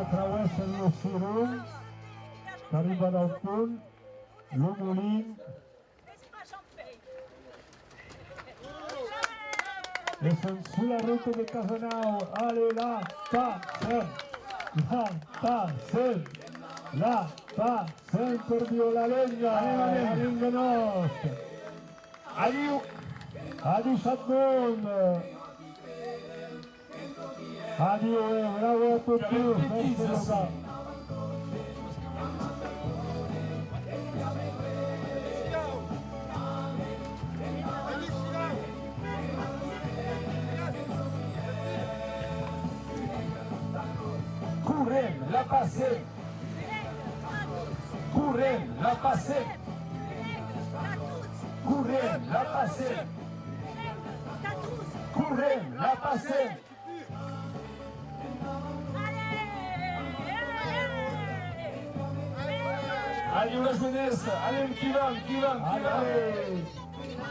attraversano lo Sirum, che arrivano a un punt, l'Umolin e sono sulla rete di Casanao. Allez, là, passen per Viola Legna, la Legna nostra. Adieu Chatbon. Adieu, bravo a tutti, merci là. Courez, la passez. Courez, la passez. Courez, la passez. Courez, la passez. Allez, la jeunesse, allez, qui va.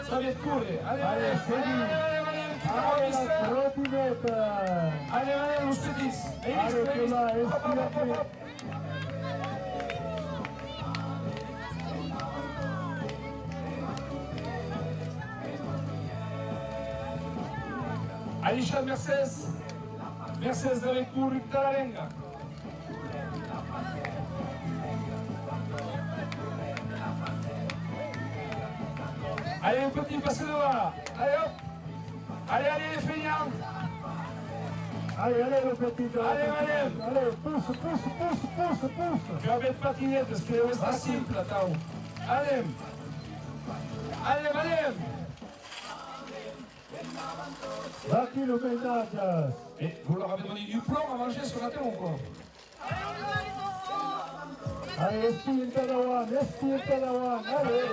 Ça va être court, allez, Allez, la trottinetta. allez, lo spedis. Allez, che là, espirate. Alicia Mercedes avec pour Talarenga. Allez, le petit, passez devant là. Allez, hop. Allez, les feignants. Allez, le petit. Allez, pousse. Tu vas mettre patinette parce que c'est simple, attends. Allez. Daqui le ménage. Et vous leur avez donné du plomb à manger ce matin ou quoi? Allez, spinta davanti. Allez.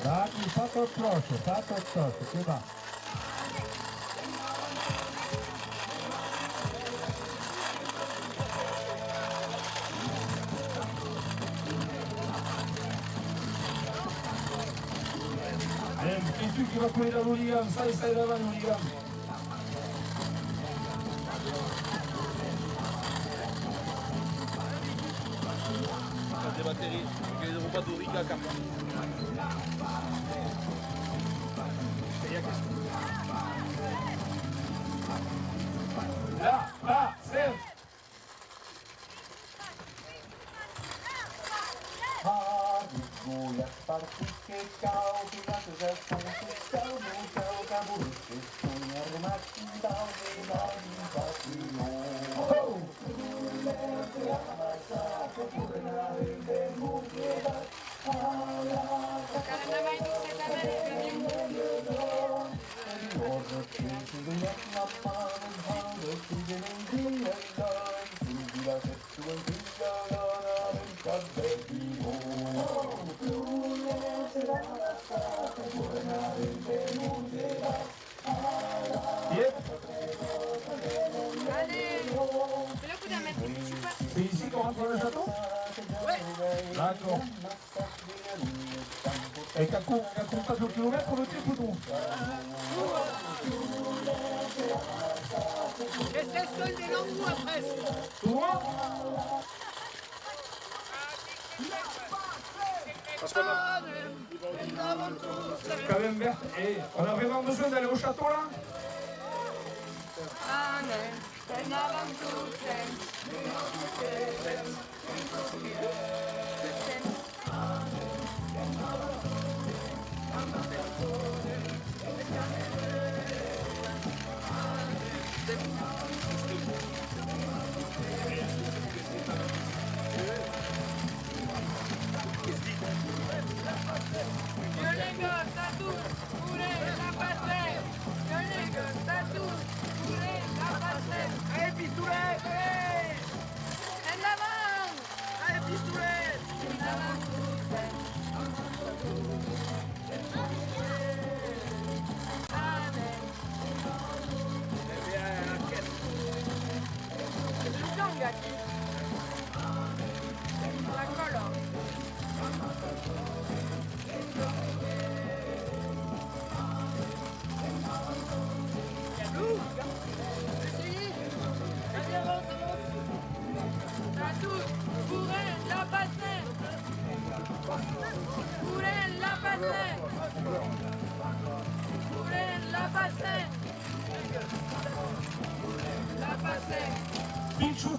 Daqui, fatto il croce, che va. Allez, c'est tu qui va couler dans l'hooligan, ça est devant l'hooligan. Des batteries, che ne devo pas d'origa cap. Là, c'est. Jak partyjskie ciało, pilaty zeszłą się musał kaburysty, wspólnie rymaki dał, wydali zapiją. C'est ici qu'on rentre dans le château? Ouais. D'accord. Et qu'à court pas de kilomètres, on le tire pour nous. Est-ce que des longs mots après? Tout moi? Parce qu'on a... Quand même, Berthe, et on a vraiment besoin d'aller au château là? Allez, pistolet! Allez! En avant! Allez, pistolet! Pichu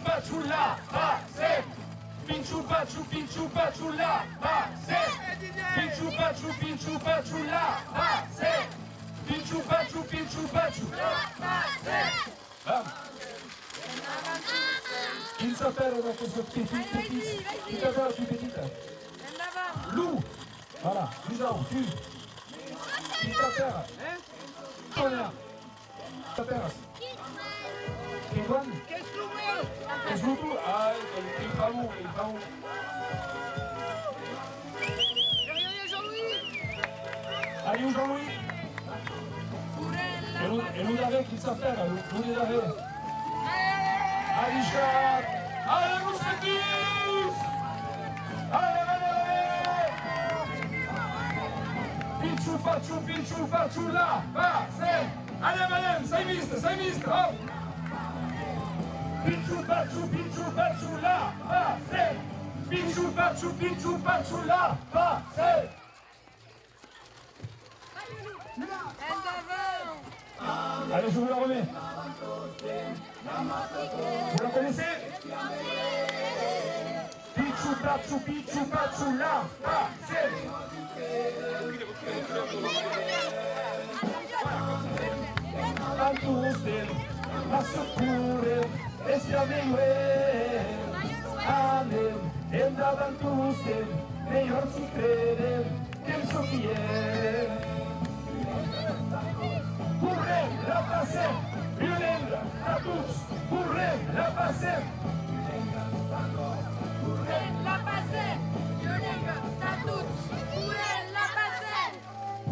pachu la base. Pichu pachu la base. Pichu pachu la base. Pichu pachu la base. Vamos. Chi sapere da questo petit. Chi sapere più petita. Lou. Voilà, Luzao, tu. Qui sapere. Tonnerre. Sapere. Ivan. Qu'est-ce que vous? Ah, il est pas où, il est pas où. Allez, où Jean-Louis? Et nous l'avez, qui s'appelle, nous l'avez. Allez, Richard. Allez, Moussatis. Allez, allez. Pichu pachu, là, c'est. Allez, madame, 5 minutes, hop. Pichu pachu, là, c'est. Pichu pachu, là, c'est. Allez, je vous la remets. Vous la connaissez? Pichu pachu, là, c'est. Antusten, Masukuren, Estiameiren, Amen, Endavantusten, Meior Sukreden, Kemsokien. Courrez, la passez, Violenga, à tous, courrez, la passez.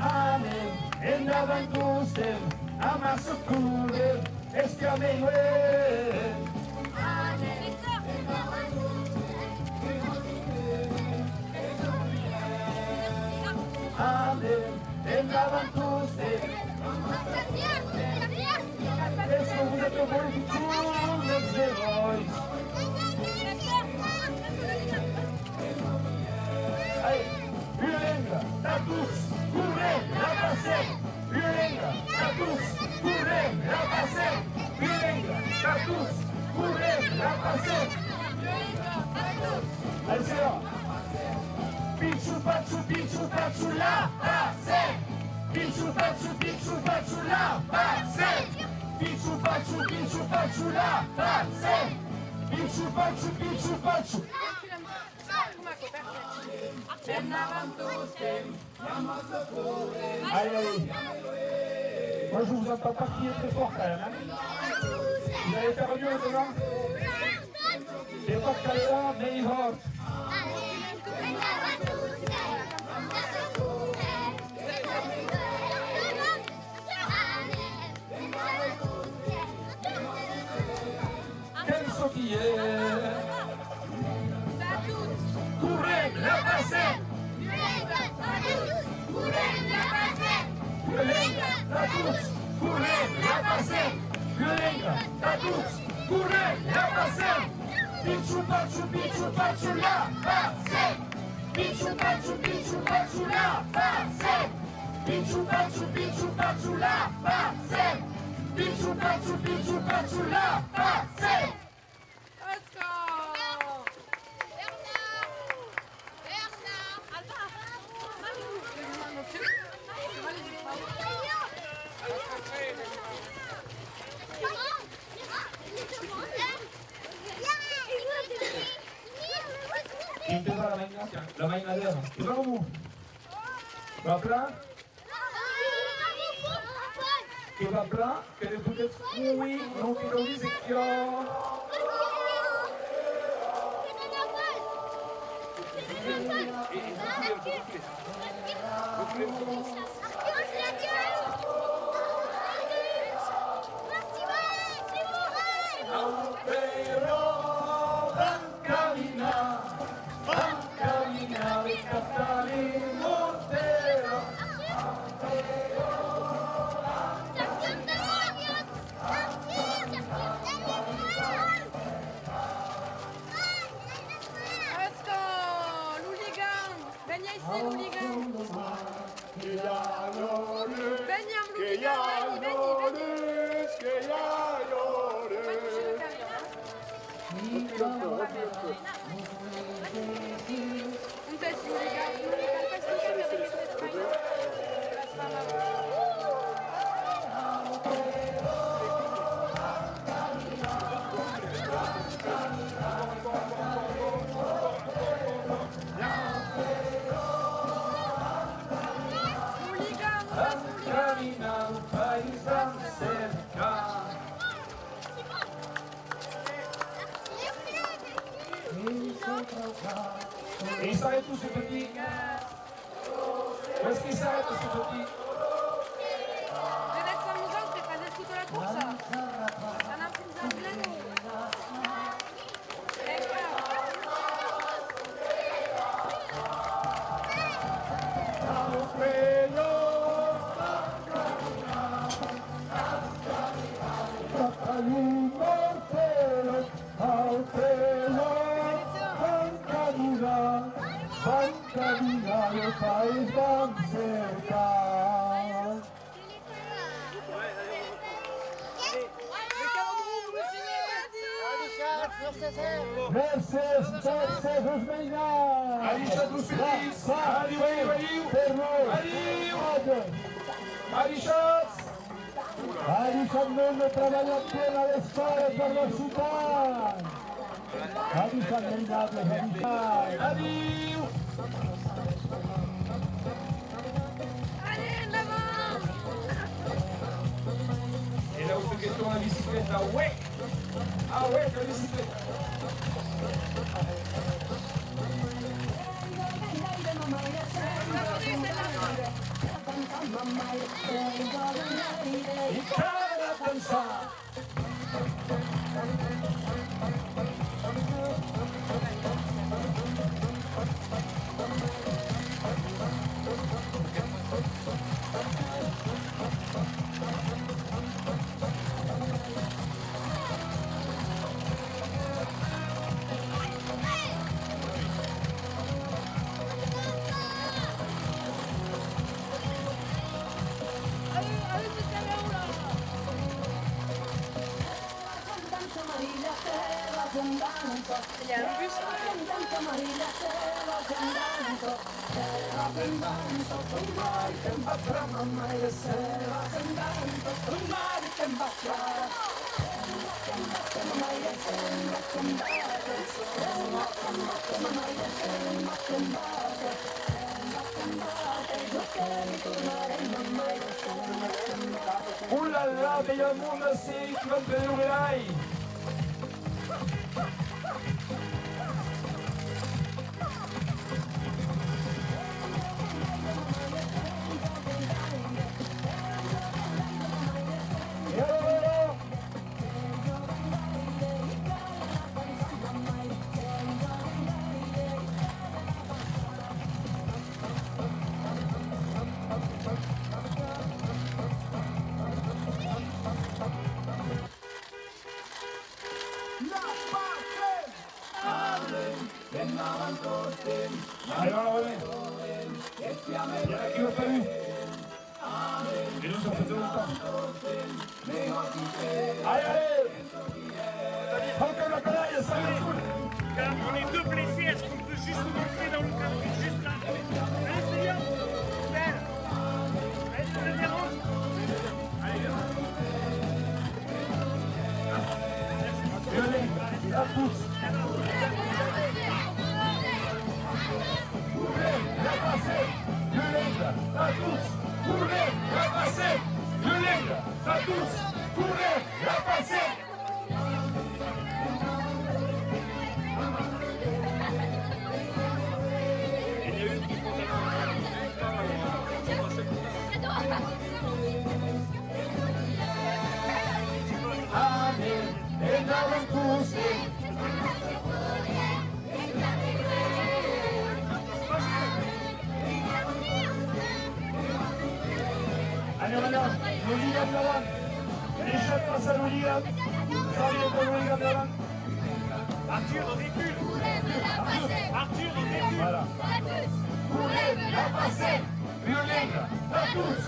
Amen, Endavantusten, Amasukuren, Estiameiren. Amen, Endavantusten. Est-ce que vous êtes au bon du tour, les héros? Allez, Violenga, à tous, courrez, la passez. Violenga, à tous, courrez, la passez. Violenga, à tous, courrez, la passez. Allez, c'est là. Pichu pachu, la passez. Pichu pachu, la passez. Pichu pachu, la passez. Pichu pachu. Allez. Moi, je vous entends pas crier très fort quand même. Hein. Vous avez perdu maintenant? C'est pas Kalera, mais il hort. Quel soquillé. Courrez, la passez. Violenga, à tous, courrez, la passez. Violenga, à tous, courrez, la passez. Pichu pachu, la passez. Pichu pachu, la passez. Pichu pachu, la passez. Pichu pachu, la passez. ¿Quién te da la vaina? La vaina de Ana. ¿Tú cómo? ¿Va plat? Que va plat? Que le peut-être oui, non, que le dise que L'hooligan, s'arrête tout ce petit? Où est-ce qu'il s'arrête ce petit? Deve essere amusante fare tutta la corsa. Sarà un pleno. Alicia dos Feliz, Alicia non treballa appena alle scuole per la città. Alicia Mendato, Adieu. Allez, l'avant. Et là où se question la bicyclette, là, ouais. Ah ouais, la bicyclette. Il y a un bus. Oh là là, mais il y a un monde assez qui va me donner l'oreille. Allez, on la remet. Il y en a qui l'ont pas vu. Et nous, ça faisait longtemps. Allez, allez. Encore la canaille, ça y est. Car on est deux blessés, est-ce qu'on peut juste monter dans le cadre, juste là? Allez, c'est bien. Belle. Allez, je le dérange. Allez, Viollet, la pousse. La course, courez, la passer, le ligne, la course, courez, la passer. Amen, et dans le course. Allez, madame, l'Oliga de l'avant. Les chefs passent à l'Oliga. Ça vient pour l'Oliga de l'avant. Arthur, on recule. Arthur, on recule. Voilà. Courez, La passer, l'Oliga, la course.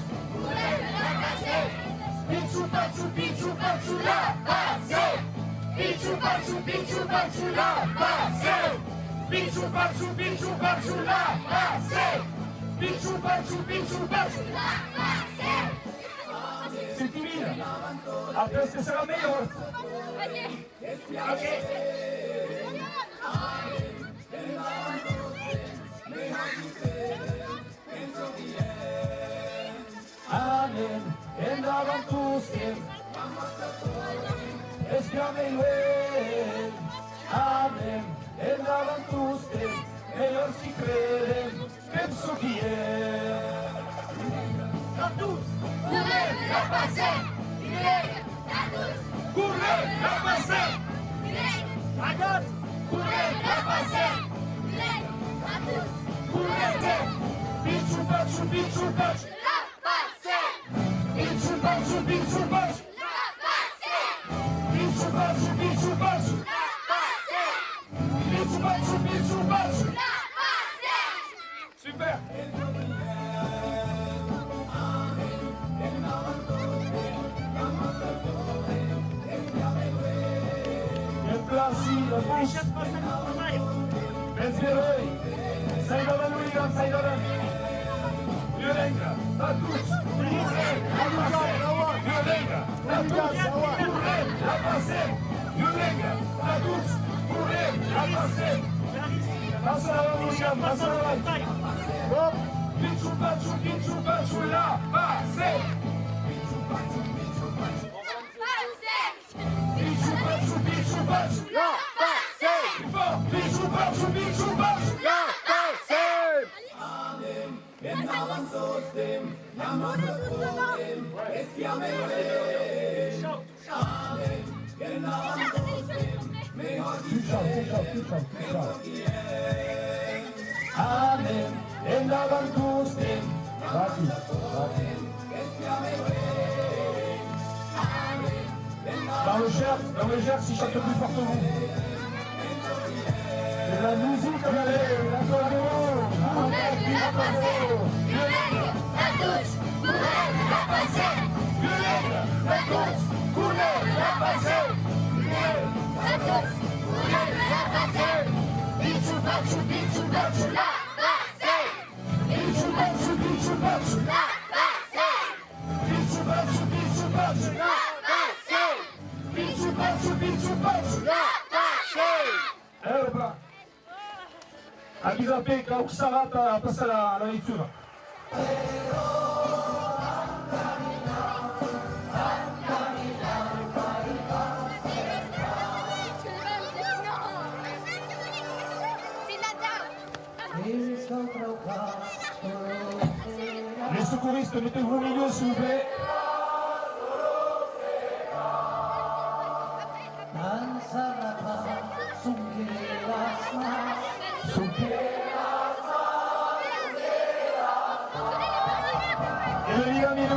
Pichu, pachu, pichu, pachu, la passer. Pichu, pachu, pichu, pachu, la passer. Pichu, pachu, pichu, pachu, la passer. Pichu, pachu, pichu, pachu, la passer. C'est timide. Après, est-ce que c'est la meilleure? Ok. Amen. Andaban tus Escame Amen. Andaban tus e non si crede, penso chi è. Gourmet, la passé, la douce. Gourmet, la passé, À gauche. Gourmet, la passé, la douce. gourmet, picciu pacciu, picciu pacciu, La passé, picciu pacciu, picciu pacciu, la passé, picciu pacciu, picciu pacciu, la passé, picciu pacciu, picciu pacciu. la passé. Super. Je placi la bouche. Bezbieroj. Sajdowa Luligan, sajdowa. Jurenka, Tatuc, Juren, la pasé. Jurenka, Tatuc, Juren, la pasé. Jurenka, Tatuc, Juren, la pasé. Passa la Luligan, passa la Hop. Picciu pacciu, la pasé. Picciu pacciu, La passé, Fort, picciu pacciu, la passé. Amen, en avantustem. Dans le Gers, il chante plus fort que vous. C'est la musique, allez, l'accordéon. La passé, la douce. Gourmet, la passé, la douce. Gourmet, la passé, la douce. Gourmet, la passé. Picciu pacciu, la passé. Picciu pacciu, picciu pacciu. La passé, Picciu pacciu, picciu pacciu. la passé, Picciu pacciu, picciu pacciu. la passé. Erba. Avvisate che ho salata a passare alla lettura. C'est la dame. Les secouristes, mettez-vous au milieu, s'il vous plaît. Et le Ligamino.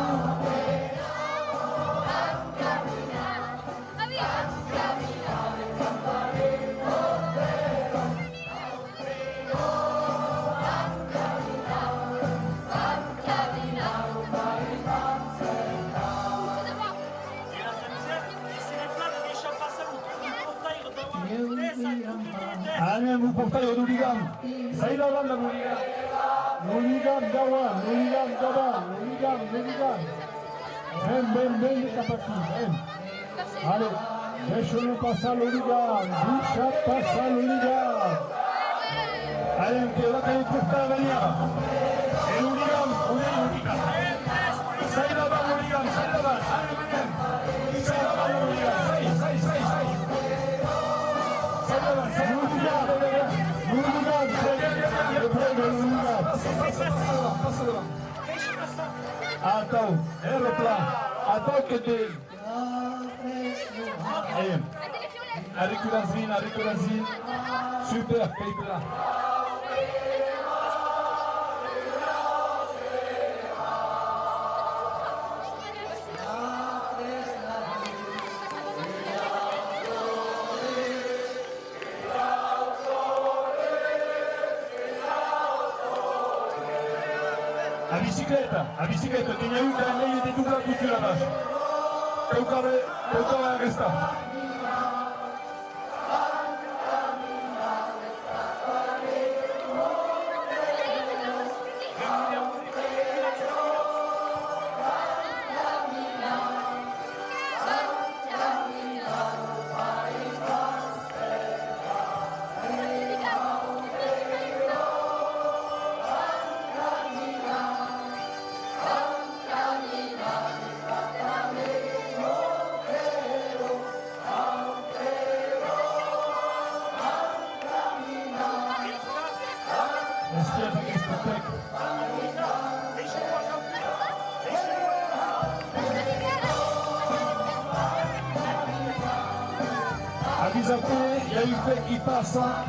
Allez, vous portez au Nouligan. Ça y va, la Nouligan. Nouligan, Dawa, Nouligan, Dawa, Nouligan, Nouligan. Ben, capati, ben. Allez, laissez-nous passer à Nouligan. Boucha passe à Nouligan. Allez, on va quand même porter la manière. Et Nouligan, on est Nouligan. Ça y va, Nouligan, ça y va. Allez, Nouligan. Ça y va, Nouligan. Ça y. Attends, attends que tu... Avec la zine. Super, Keipla. A bicicletta, tieni aiuto a lei di dupla tutti la lascia. Peukare resta. zappé, il y a une fête qui passe. Hein.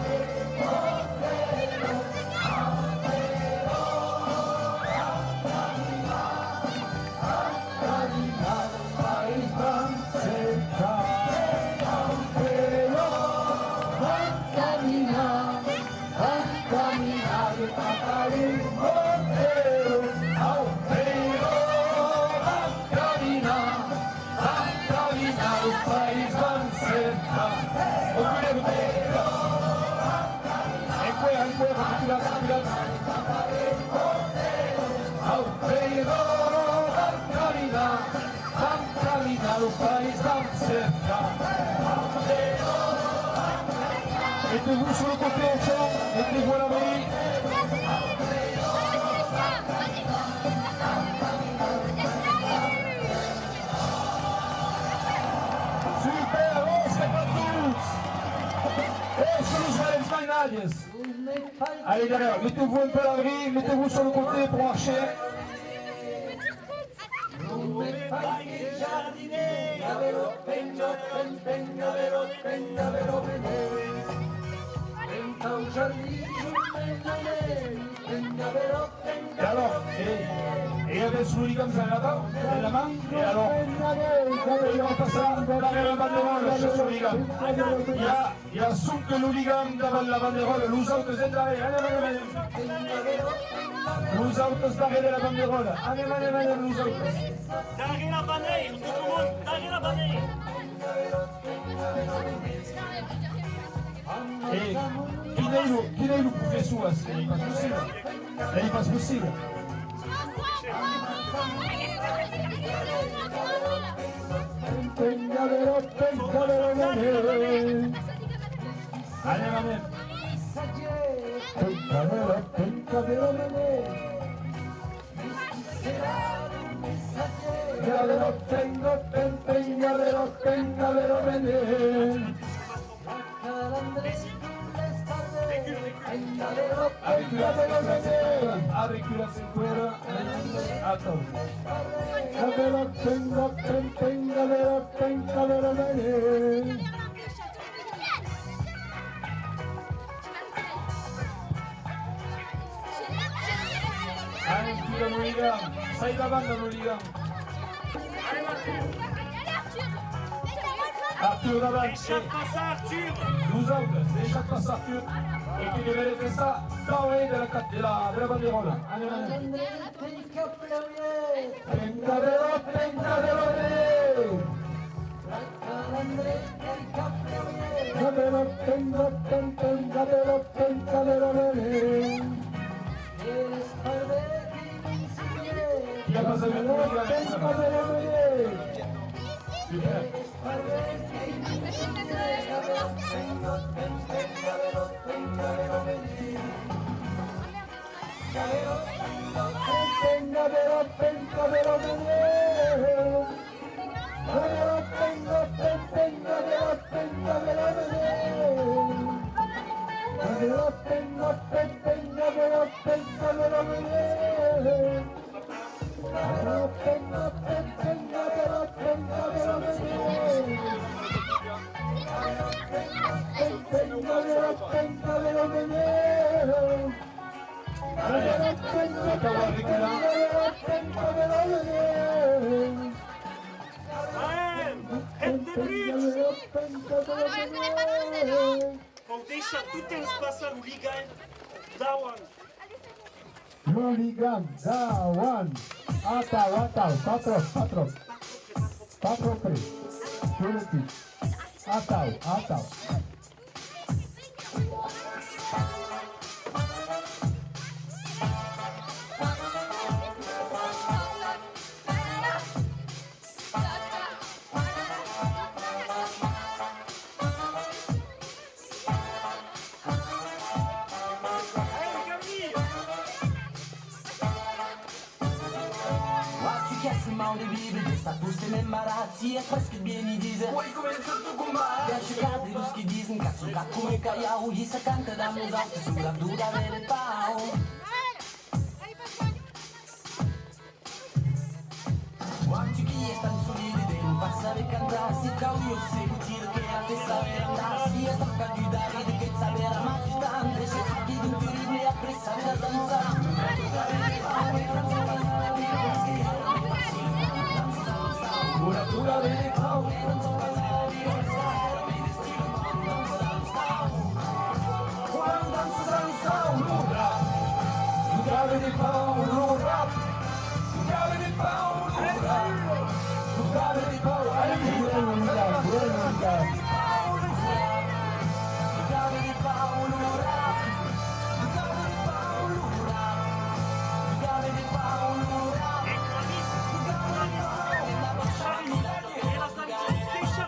Mettez-vous sur le côté ensemble, mettez-vous à l'abri. Super, oh, c'est pas tous. Et sur les Valens allez derrière, mettez-vous un peu à l'abri, mettez-vous sur le côté pour marcher. Et alors, et avec ce hooligan, vous avez la main, et alors, il va passer derrière la banderole, sur hooligan. Il y a souk que l'hooligan devant la banderole, l'ous out de l'ous out derrière la banderole. Allez, l'ous out. Derrière la bannière, tout le monde, derrière la bannière. Et qui n'est le pour faire ça, c'est pas possible. C'est pas possible. Allez, maman. Articulación fuera. Ato. Articula l'hooligan. Sai davanti l'hooligan. Arthur davanti. Échappe pas ça, Arthur. Nous autres, échappe pas ça, Arthur. Et qui devait laisser ça dans le de la banderole. Allez, allez. Qui a passé le super. On deixa tout l'espace à l'hooligan. Dawan. L'hooligan, Dawan. Atau, patro free. Unity. Atau. Di Bibbidi sta pus nell'imbarazzi e freschi bien i dice vuoi come il tutto combat per cercare di ruschi disen cazzo come caiau gli sa canta da musauti sulla dura vere pau quanti chi è stanno solidi devono passare cantarsi cau io seguo tiro che a te sapere andarsi gave les pau e non so passare io stare mi destino ma non so dallo stau quando danzo dallo stau lo rap tu gave les pau lo rap tu gave les pau lo rap tu gave les pau allez Pure lunga, pure lunga.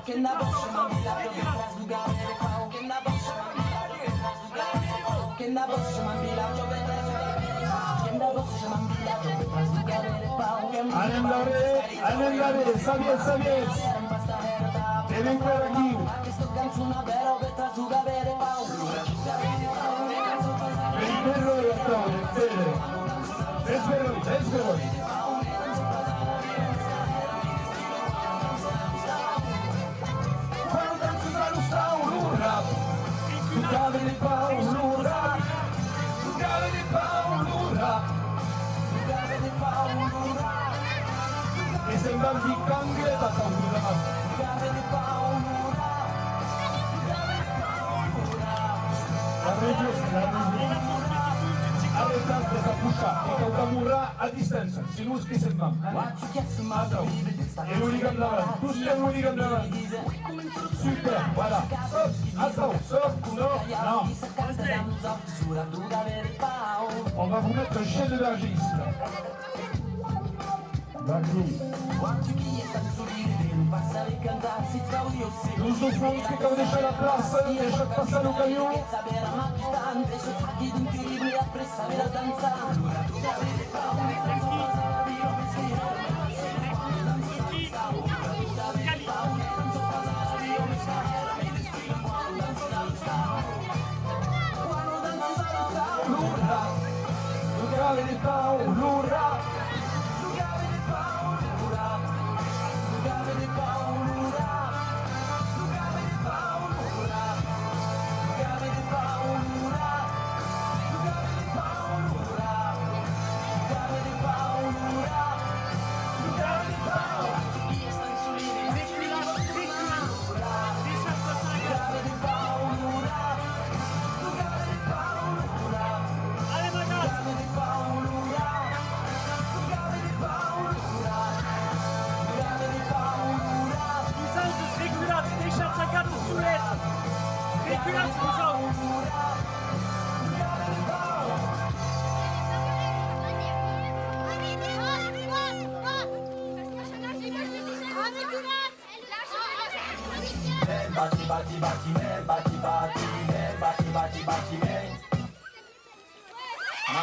Che na boccia ma mi la giochi tras du gave le pau che na boccia ma mi la giochi tras du gave le pau che na boccia ma mi la giochi tras du gave le pau che na boccia ma mi la giochi tras du gave le pau Allem Lare, Sabiez. E ven per aquí. che sto canzone vera che tras du gave le pau El perro de Gastón, el perro. Es Verónica. quando danzo dallo stau lo rap tu gave le pau lo rap tu gave le pau lo rap tu gave le pau lo rap E se van di cangue da paura. tu gave le pau lo rap tu gave le pau lo rap La regia. Arretate esa puxa. E Cautamurra a distanza. Si nu scris se'n van. Watch you get some other E l'unică blava. Tu stai l'unică blava. Super, voilà. Stop, non. On va vous mettre un chien de berger ici. Berger. Nous offrons ce qu'on deixa la place, deixa passar no camion. Gave les pau, lo rap.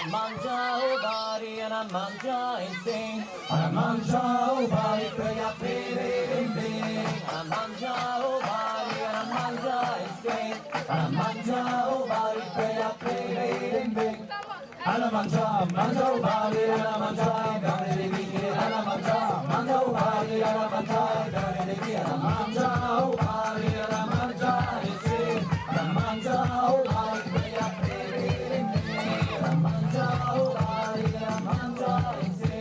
Mangia o bari and I mangia and sing. I mangia o bari pray a bere and bing. I mangia o bari and I mangia and sing. I mangia o bari pray a bere and bing. Alla mangia o bari, alla mangia, dare le vie. Alla mangia o bari, alla mangia, dare le vie. Alla mangia o bari, alla mangia e se. Alla mangia o bari, pray a bere and bing. Alla mangia o bari, alla mangia e se.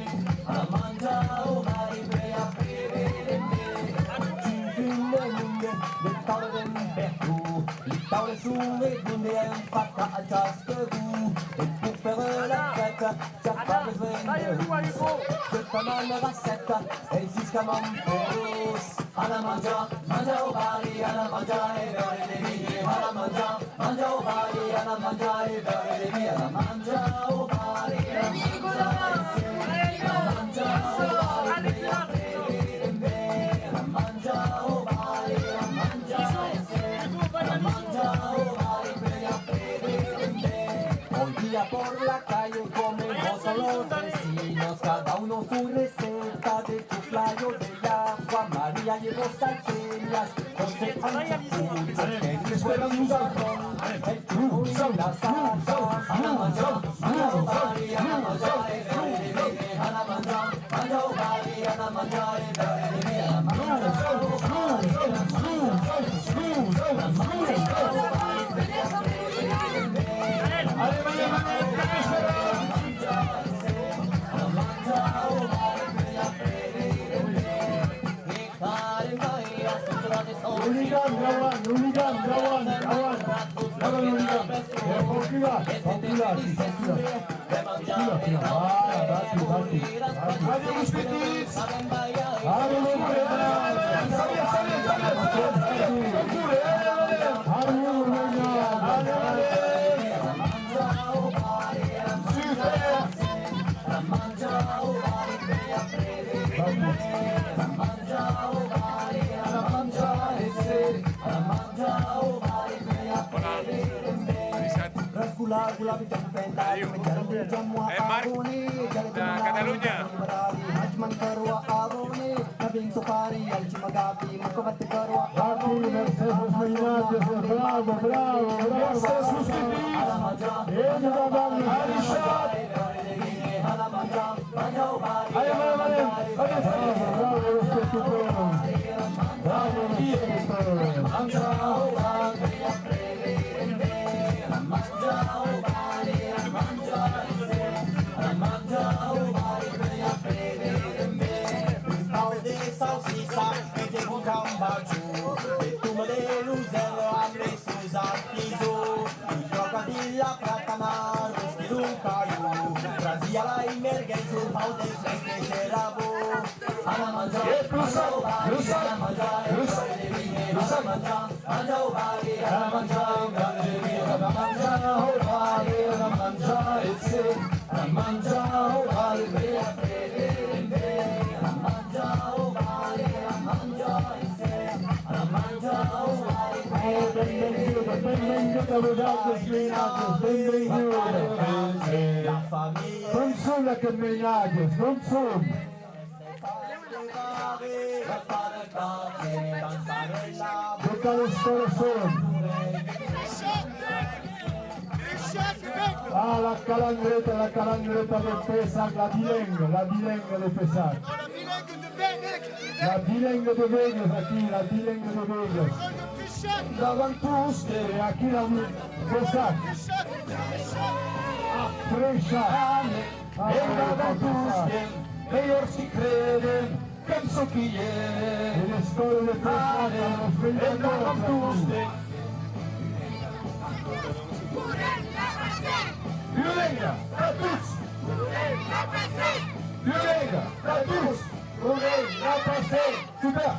Alla mangia o bari, pray a bere and bing. Tu finde lunge, le tavole d'Umberto. Le tavole sulle lunge è fatta a ciascun. E per faire la fête, t'as pas besoin de rousse. C'est pas mal la recette, et jusqu'à Montpellier. Alla mangia, mangia o bari, alla mangia e bere le vie. Alla mangia, mangia o bari, alla mangia e bere le vie. Alla mangia o bari, alla mangia e se. Alla mangia o bari, alla bere le vie. Alla mangia o bari, alla mangia e se. Alla mangia o bari, alla bere le vie. Hoy día por la calle comemos a los vecinos, cada uno su receta de chuflayo de agua. María llevó salteñas, José Allez, esperamos a... el churro y la salsa. A la mangia, mangia o bari, a la mangia e bere le vie. A la mangia, mangia o bari, a la mangia e bere le vie. A la mangia o bari, a la mangia e bere le vie. A la mangia o bari, a la mangia e bere le vie. Allez, A la mangia o bari, a la mangia e bere le vie. Hooligan, Gawan, Hooligan, Gawan, Gawan. Gawan Hooligan. Popular, popular, sì, popular. Ah, batti, batti. Allez, vous spétite. Allez, vous Da Catalunya. Bravo, Mercedes Magnatius, bravo, bravo, bravo. Non sono che Magnatius, non sono. Giocare solo sono. Ah, la calandreta del Pesac, la bilengue del Pesac. La bilengue de Vegas, aquí, la bilengue de Vegas. Davantuste, aquí la Pesac. Brescia. E davantuste, meglio si crede, penso chi è. E le scuole del Pesac hanno svegliato. E davantuste. Violenga, Tatus! Violenga, Tatus! Violenga, passé! Super!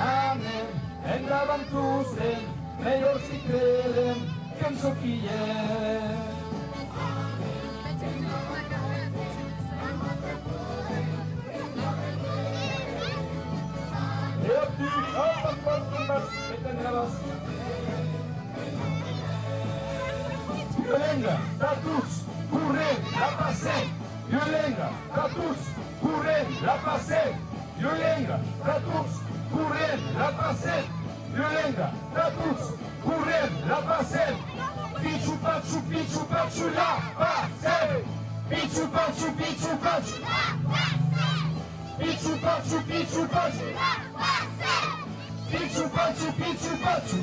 Amen, en davantuste, meglio si crede, penso chi è. Violenga, Tatus, corre, la passé. Violenga, Tatus, corre, la passé. Violenga, Tatus, corre, la passé. Violenga, Tatus, corre, la passé. Pichu, pachu, la passé. Pichu, pachu, la passé. Pichu, pachu, la passé. Pichu, pachu.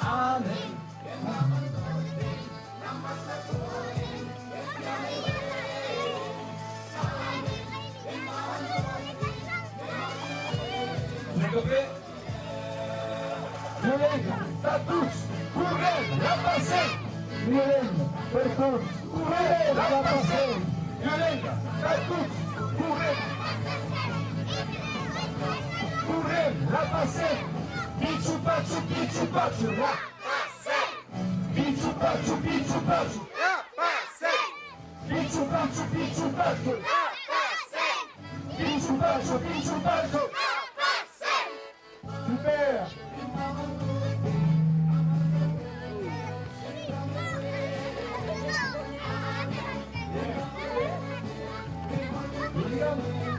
Amen. Violenga, Tatus, correr, la passé. Violenga, per tutti. Correr, la passé. Violenga, Tatus, correr. Correr, la passé. Pichu, pachu, la passé. Pichu, pachu, la passé. Pichu, pachu, la passé. Pichu, pachu, la passé. Super.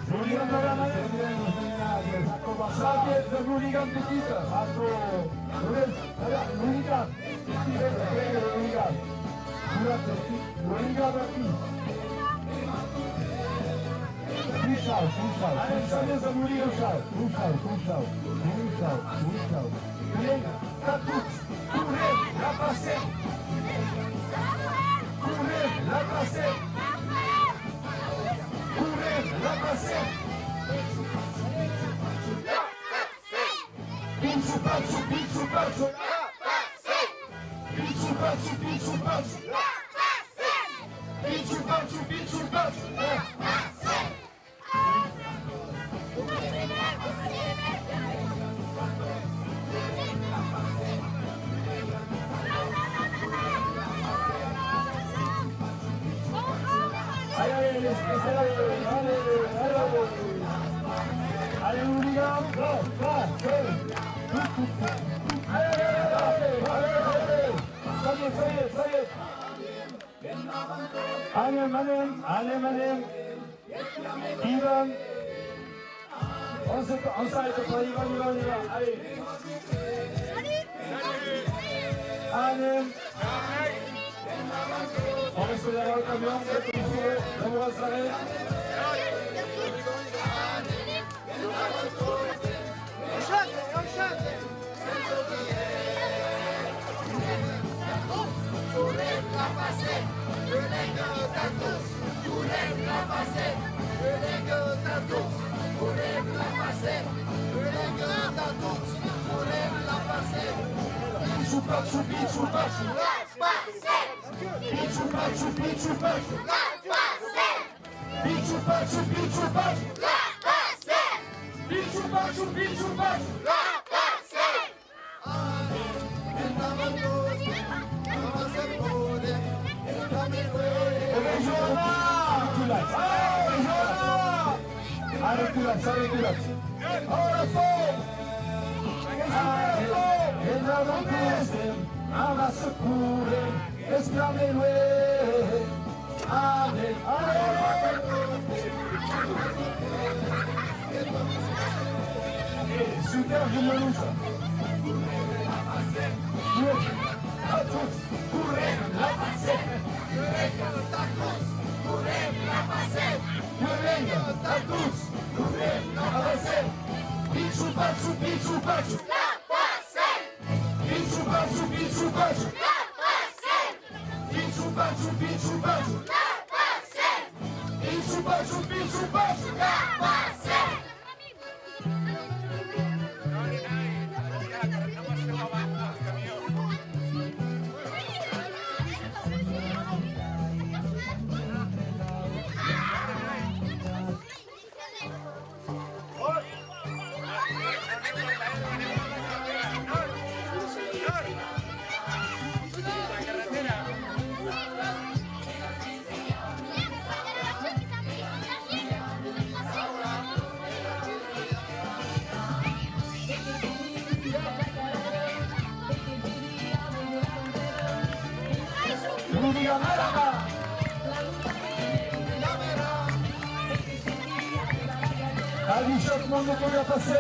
Hooligan della Magnatius, Hooligan di Tita, Hooligan, Hooligan, Allez, ça nous dit Ruschau. Bien, t'as tous, courir, la passer. Courir, la passer. Courir, la passer. Pinchu, pachu, pinchu, pachu. Pinchu, pachu, pinchu, pachu. Pinchu, pachu, pinchu, pachu. Allez, Hooligan, go, ça y est. Allez, Ivan. On s'arrête pas, Ivan. Allez. Allez. On reste derrière le camion, on va s'arrêter. Super, je me louche. À tous, courir, la passer. À tous, courir, la passer. Pichu, pachu, pichu, pachu. Pichu, pachu, pichu, pachu. Pichu, pachu, pichu, pachu. Pichu, pachu, pichu, pachu. Allez, chacun de vous a passé.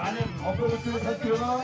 Allez, on peut reculer tranquillement.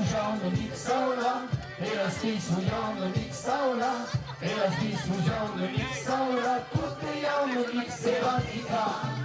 sugeando mixaula, elas que sugeando mixaula, elas que sugeando mixaula, tudo mix evantica.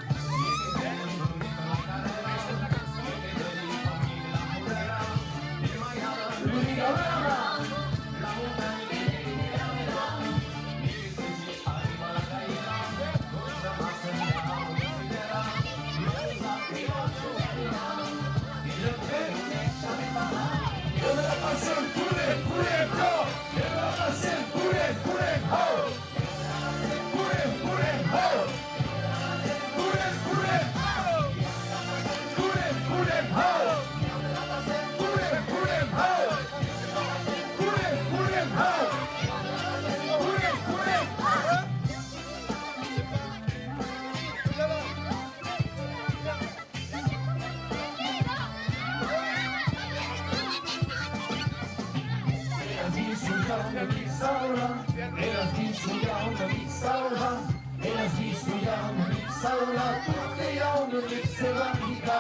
Elas visujaune mixaula, elas visujaune mixaula, tutte jaune mixevantica.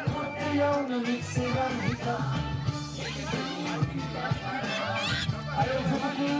Tutte jaune mixevantica. Allez, on fait beaucoup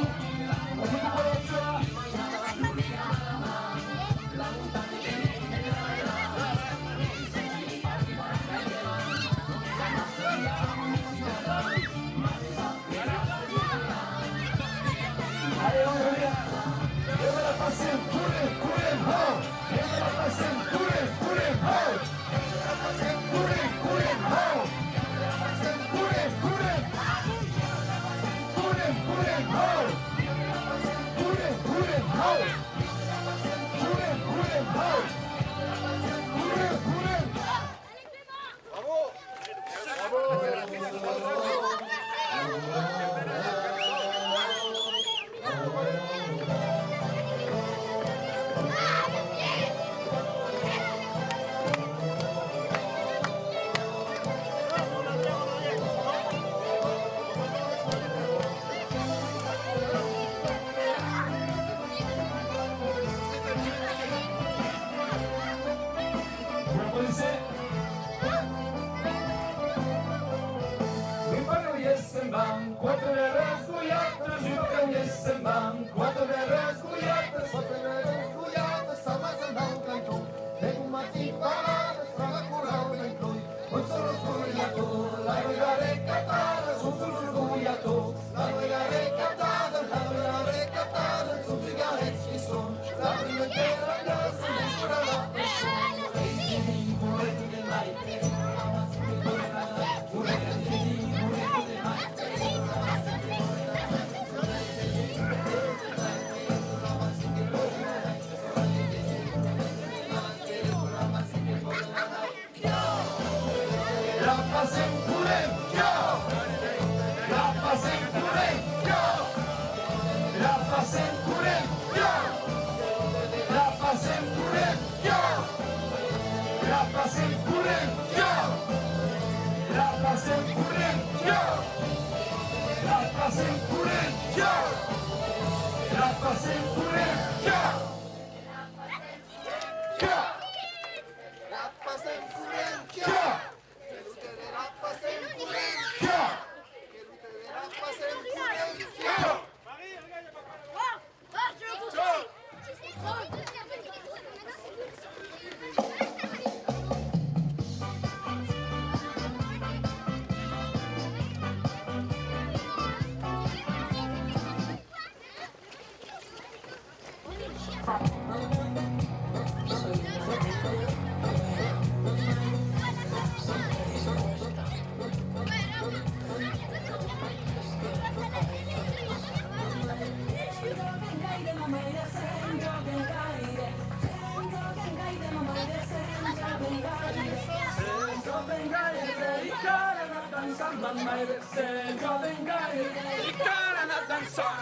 avec ça.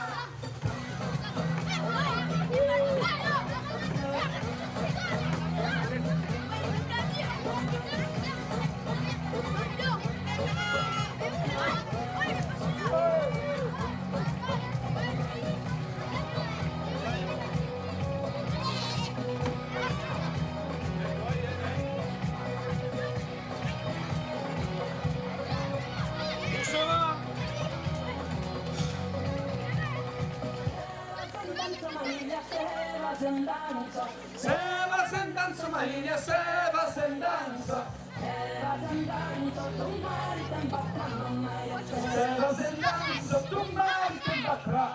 Sebas en danza, Maria, sebas en danza. Sebas en danza, tu mari te batrà.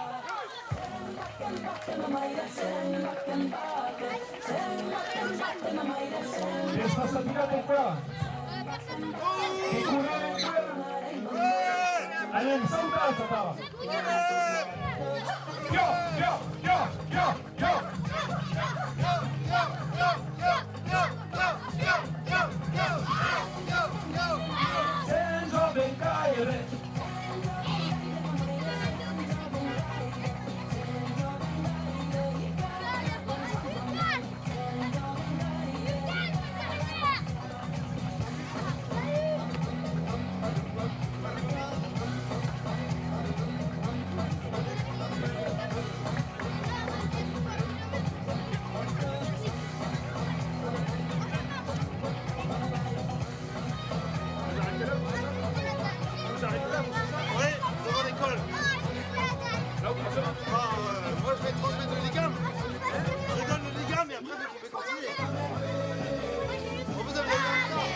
Questa statina del qua. Allez, sans danza, brava. Yo, yo, yo, yo, yo. Senza ben caire. Ouais, devant l'école. Moi je vais transmettre le ligame. Je donne le ligame et après vous pouvez continuer. On vous avez le temps.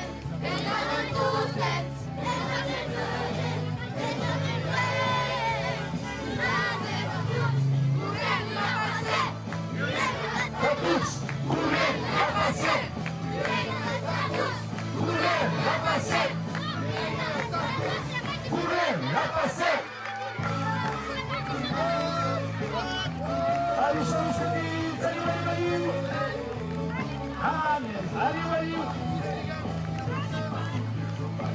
Allez, allez,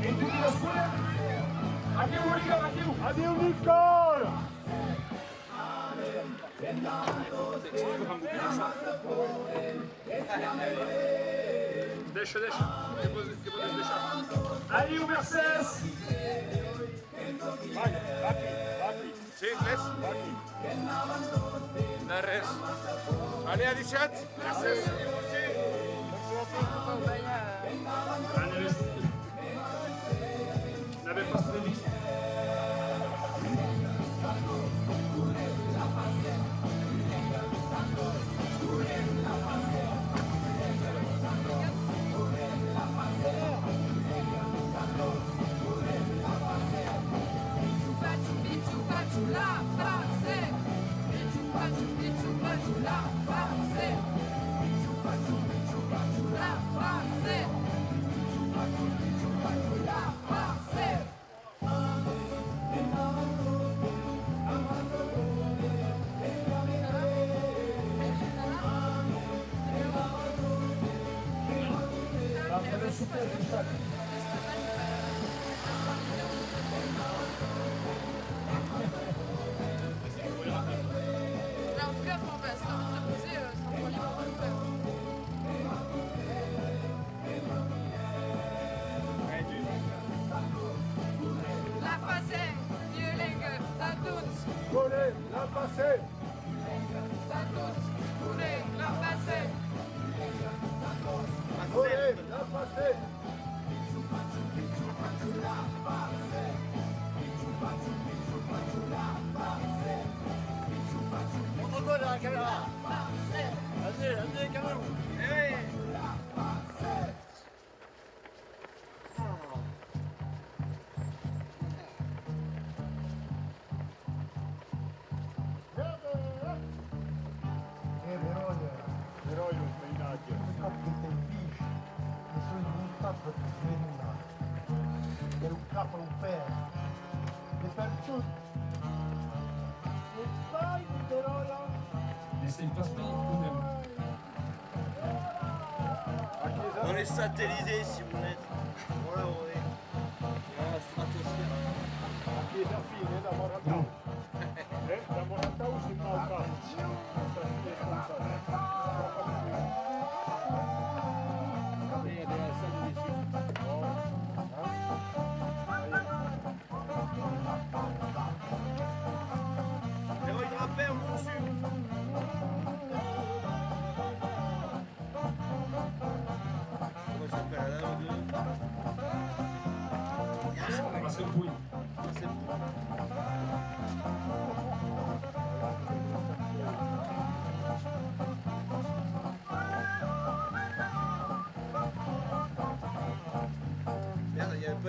e tutti la scuola? Addio Nicole! Deixa. Depois deixa. Addio Mercedes! Vai. Sì, laisse. Nares. Allez, à 17. Merci. N'avais pas ce liste. En tout cas, faut se reposer sans trop libre de faire. La passée, violingue, la toute, Voler, la passée! la toute, voulez, la passée. Voler, la passée! Montre-toi dans la caméra. Vas-y, calme-vous. Però io sbagliato. Per un capo e un pè e per tutti e poi però Laissez une place pour nous. On est satellisés, si vous êtes. Voilà, on est dans la stratosphère. Aqui da fine, da Moratau. Da Moratau si fa un Héros hydrapère, mon dessus. Comment il s'appelle là, le deux? C'est le bruit. C'est bon.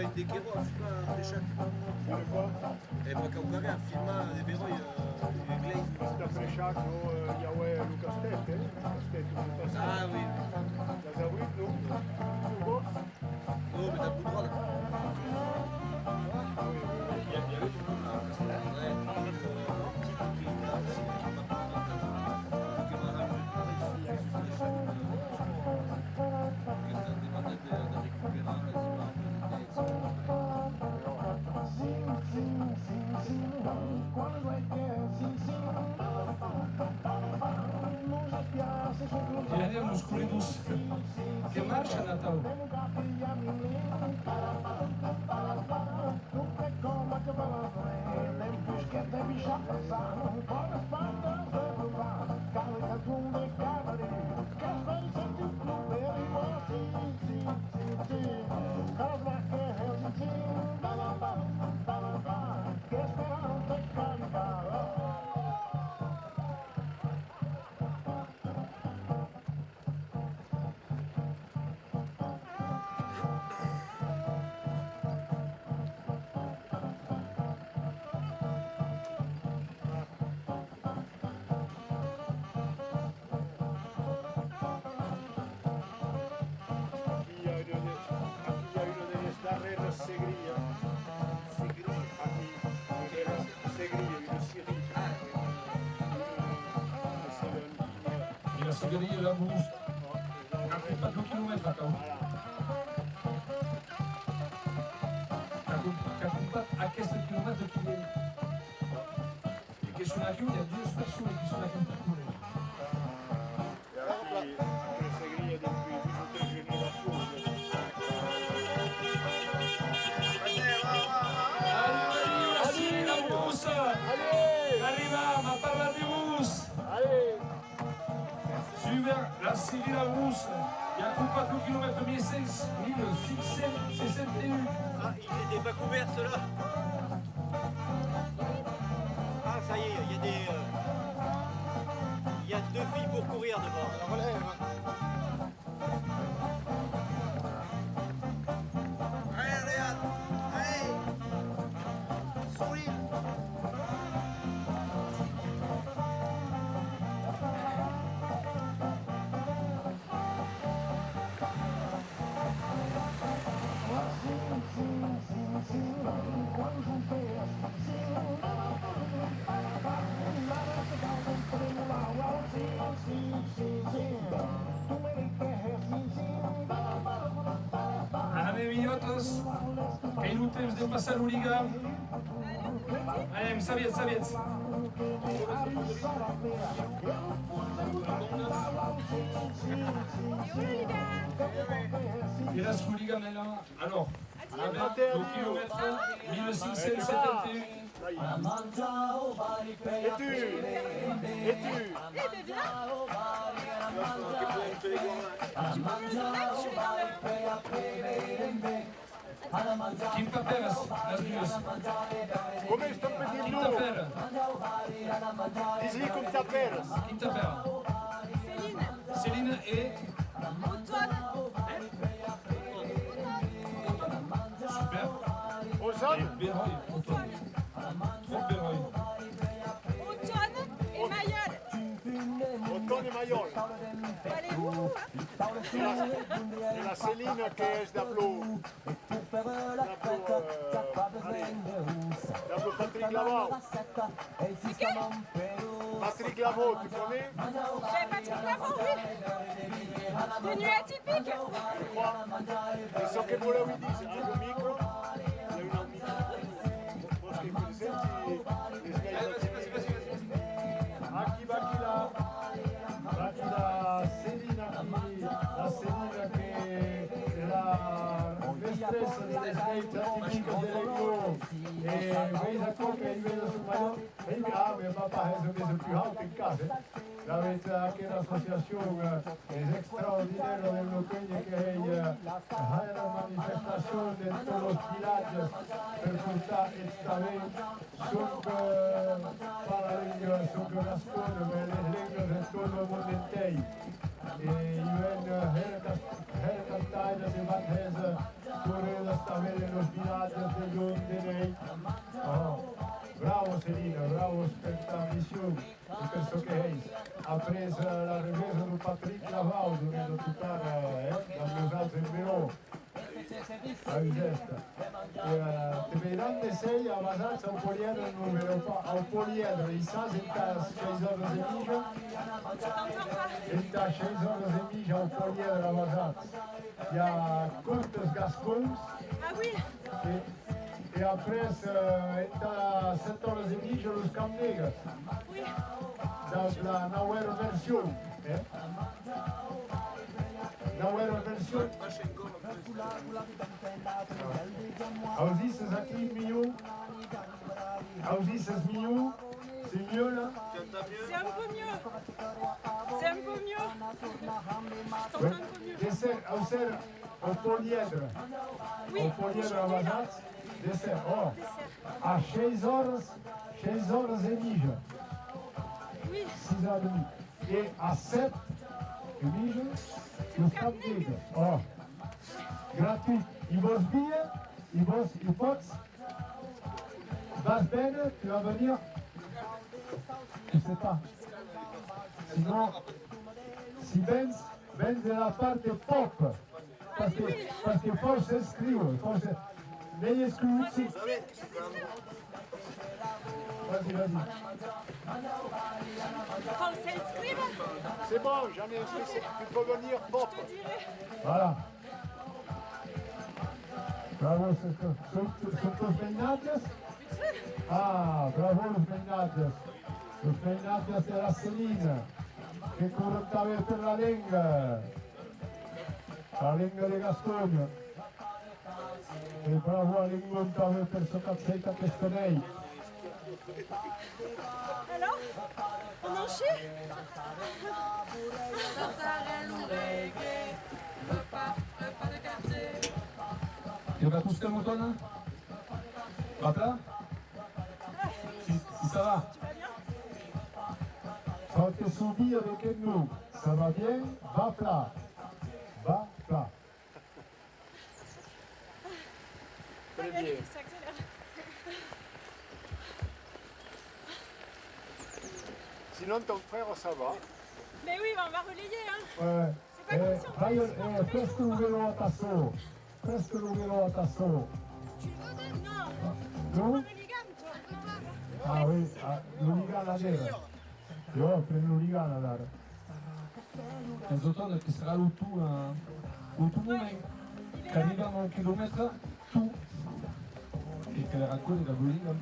pas une déquero, un film à Fléchac. Et moi, quand on regarde un film à des véros, il y a Glaze. Da Fléchac, il y a Lucas Tête, Ah oui. La Zabrit, non? Oh, mais t'as bout droit là. Il y avait du coup e andiamo escluidos che marcia Natal. E la segheria la bus, anche per 2 km a cau. A questo chilometro che e che sono a chiudere 2 persone che sono a chiudere. Le segrie depuis toutes les générations. Allez, la bus! Arriva, ma parla di bus! Suivant la série La Brousse, il y a 4 km 1661. Ah, il n'était pas couvert ceux-là. Ah, ça y est, il y a des. Il y a 2 filles pour courir devant. Allez, regarde. Allez. Souris. Allez, minhotos, aí no temos de passar o liga. Allez, sabiet. Il reste le liga maintenant. Alors, avec le kilomètre 1671. Quinta Peras, las duas. Come sto petit Quinta loup? Pera, Dis-y comme ta père. Quinta Pera. Céline et super. Ozone? Béroy, Antoine. Trop Béroy. Et Mayol. Ottone et Mayol. Allez-vous? Et la Céline qui est d'Aplo. D'Aplo Patrick Lavaux. Patrick Lavaux, tu connais? J'ai Patrick Lavaux, oui. Des nuits atypiques. E so che volevo dire, al micro, è una posso che mi senti le sgagliazioni. Aqui la Selina che è la destrezza delle sgagliazioni tipiche delle Rio. E vedo come li vedo sul maglione. E mio papà è messo più alto in casa. Avete anche l'associazione extraordinaria dell'Ucraina che è la manifestazione di tutti i villaggi per portare il talento sul nascondo per le lingue del mondo intero. E io vengo a cantare Saida de Matese, correndo sta avere lo svilaggio degli ondini. Oh, bravo Selina, bravo spettacolo, penso che ha preso la ripresa di Patrick Lavau, dovendo tuttare dal mio salto in bureau. La gesta. Te vedranno sei a basarsi a un poliedro il numero, a un poliedro, il SAS in tas 6 ore di mica, in tas 6 ore di mica, un poliedro a basarsi. Il y a Cortes Gascons, et après, in tas 7 ore di mica, lo Scamnegas. La nuova versione. Nuova versione. Auzi, c'est ça qui est mieux. Auzi, c'est mieux. C'est mieux là. C'est un peu mieux. C'est un peu mieux. Je t'entends un peu mieux. Dessert au polièdre. Oui. Au polièdre à Vazat. Dessert. Oh. À 6 heures et demie. Oui. 6 heures et demie. Et à 7 et demie, le Scamnig. Oh. Gratuit. Il bosse bien, il bosse. Vas bene, tu vas venir. Je ne sais pas. Sinon, si Benz è la parte pop. Perché forse scrivo, forse negli iscritti. Vas-y. Français inscrire. C'est bon, j'en ai inscrit, tu peux venir pop. Voilà. Bravo, son tus peinates? Ah, bravo los peinates. Los peinates de la Selina, che correntava per la lenga di Gascogna. E bravo a l'incontrare per sua cazzetta Pestonei. Alors, on enchaîne. Et on va tous comme automne? Va plat? Si ça va? Fate subire avec nous. Ça va bien? Va plat. Va plat. Allez, ça accélère. Sinon, ton frère, ça va. Mais oui, on va relayer, hein. Ouais. C'est pas comme si on faisait Questo lo velo a tasso. Questo lo velo a tasso. Non, No? le ligame, toi. Ah oui, l'Uligana deve. Io prendo l'Uligana a dare. Les automnes qui sera le tout moment. Che arrivano a un chilometro, tout. Et que la raccogne da Bolivia.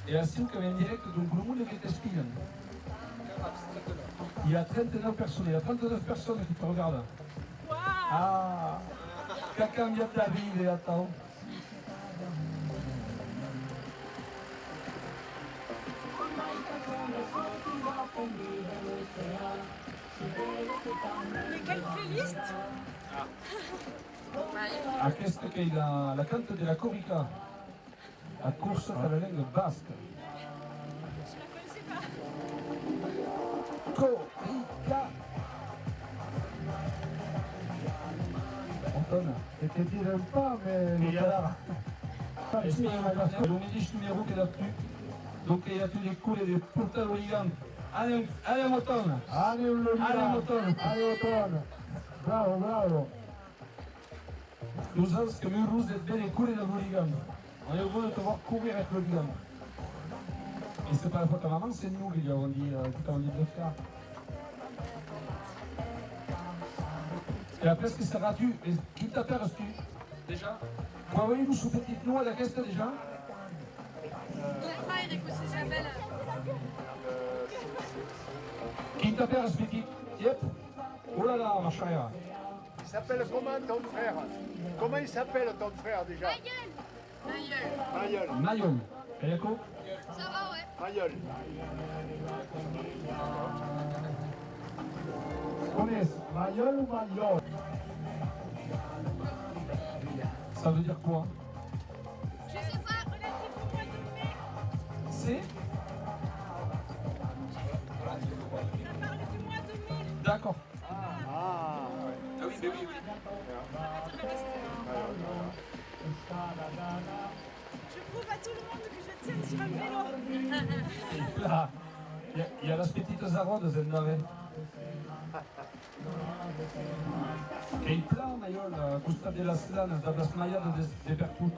Et à 5 en direct, donc le monde qui t'explique. Il y a 39 personnes, il y a 39 personnes qui te regardent. Waouh. Ah, che ha cambiato la vita in realtà. Mais quelle playlist. A questa che è la canta della Corica, la corsa della lingua basca. Je la connaissais pas. Corica! Anton, E ti dire un po', ma... on est dit numéro qui est là-dessus. Donc il y a tous les coups et les portails hooligans. Allez, Anton! Allez, Allez, Anton! Allez, Oton! Bravo! Nous avons que Mulhouse est bien les coups et les hooligans. On est heureux de te voir courir avec le hooligan. Et c'est pas la faute à maman, c'est nous qui lui avons dit de faire. Et après, ce qui sera tu, et qui t'aperçu déjà? Voyez-vous sous petite nous à la caisse déjà? Qui t'aperçu petit? Yep. Oh là là, ma chère. Il s'appelle comment ton frère? Comment il s'appelle ton frère déjà? Mayol. Mayol. Et Yako? Ça va, ouais. Mayol. Connaissez, Mayol ou Mayol? Ça veut dire quoi? Je sais pas. Relatif au mois de mai. C'est? Ça parle du mois de mai. D'accord. Ah, Ah oui, mais oui. sur un vélo. Là, il y a las petites arodes, en nave. E il plan, Maiol, custa della slana, da las maiadas de Bertut.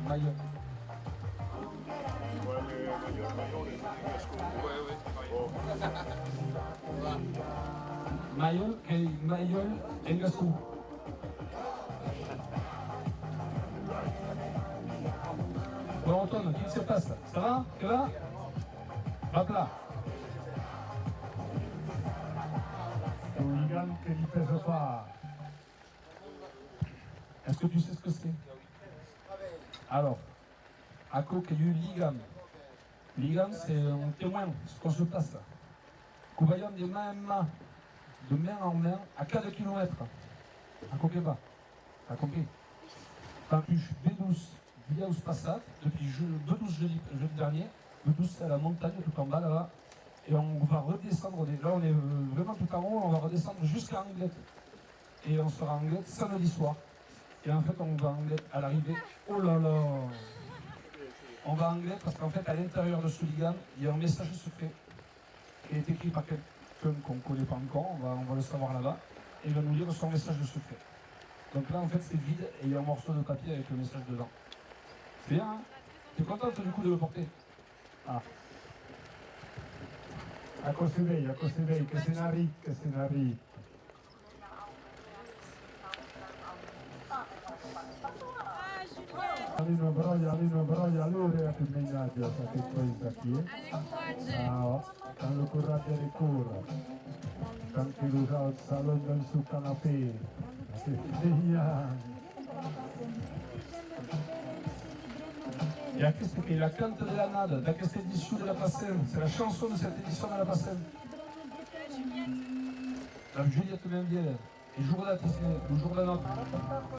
Maiol. Maiol en Gascou. Bon, Antoine, qu'est-ce qui se passe? Ça va? Tu vas? Hop là. Hooligan che gli peso fa. Est-ce que tu sais ce que c'est? Alors, à quoi qu'il y a eu Ligam. Ligam, c'est un témoin, ce qu'on se passe. Kubayan de main en main, de main en main, à 4 km. À Coqueba. T'as compris? Campus B12, Villaus Passat, depuis B12 jeudi dernier. B12, c'est à la montagne, tout en bas là-bas. Et on va redescendre, là on est vraiment tout en haut, on va redescendre jusqu'à Anglette. Et on sera à Anglette samedi soir. Et en fait, on va à Anglette à l'arrivée. Oh là là! On va à Anglette parce qu'en fait, à l'intérieur de ce Ligam, il y a un message secret qui est écrit par quelqu'un qu'on ne connaît pas encore, on va le savoir là-bas, et il va nous lire son message de secret. Donc là, en fait, c'est vide et il y a un morceau de papier avec le message dedans. C'est bien, hein? T'es contente du coup de le porter? Ah. Ecco si vede, che se ne arriva. Ah, Julien. Alino broglia, allora che menaggio, che questa qui. Allez, courage. Ciao, quando curate e ricura. Tanti l'usa il salone sul canapè. Che figlia. Et après, c'était la cante de la nade, de cette édition de la Passène. C'est la chanson de cette édition de la Passène. La Juliette Mendier, et jour de la note.